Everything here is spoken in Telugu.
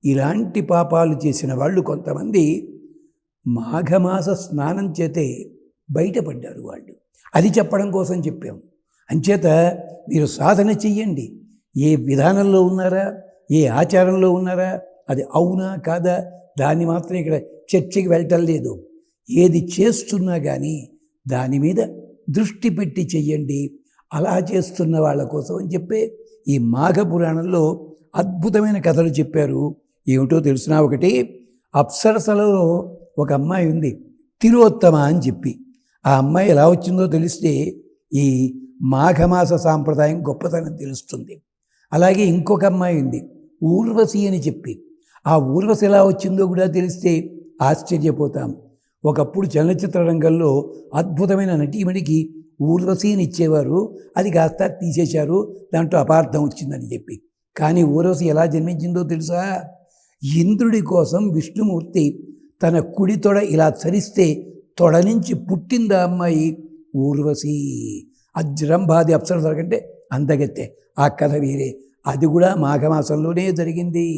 ఇలాంటి పాపాలు చేసిన వాళ్ళు కొంతమంది మాఘమాస స్నానం చేతే బయటపడ్డారు వాళ్ళు. అది చెప్పడం కోసం చెప్పాము. అంచేత మీరు సాధన చెయ్యండి. ఏ విధానంలో ఉన్నారా, ఏ ఆచారంలో ఉన్నారా, అది అవునా కాదా, దాన్ని మాత్రం ఇక్కడ చర్చకి వెళ్ళటం లేదు. ఏది చేస్తున్నా కానీ దాని మీద దృష్టి పెట్టి చెయ్యండి. అలా చేస్తున్న వాళ్ళ కోసం అని చెప్పే ఈ మాఘ పురాణంలో అద్భుతమైన కథలు చెప్పారు. ఏమిటో తెలిసినా, ఒకటి అప్సరసలలో ఒక అమ్మాయి ఉంది, తిలోత్తమ అని చెప్పి. ఆ అమ్మాయి ఎలా వచ్చిందో తెలిస్తే ఈ మాఘమాస సాంప్రదాయం గొప్పతనం తెలుస్తుంది. అలాగే ఇంకొక అమ్మాయి ఉంది, ఊర్వశి అని చెప్పి. ఆ ఊర్వశి ఎలా వచ్చిందో కూడా తెలిస్తే ఆశ్చర్యపోతాం. ఒకప్పుడు చలనచిత్ర రంగంలో అద్భుతమైన నటీమణికి ఊర్వశిని ఇచ్చేవారు, అది కాస్త తీసేశారు, దాంట్లో అపార్థం వచ్చిందని చెప్పి. కానీ ఊర్వశి ఎలా జన్మించిందో తెలుసా? ఇంద్రుడి కోసం విష్ణుమూర్తి తన కుడి తొడ ఇలా చరిస్తే తొడ నుంచి పుట్టిందా అమ్మాయి ఊర్వశి. అజ్రంభాది అప్సరసల కంటే అందగత్తె. ఆ కథ వేరే, అది కూడా మాఘమాసంలోనే జరిగింది.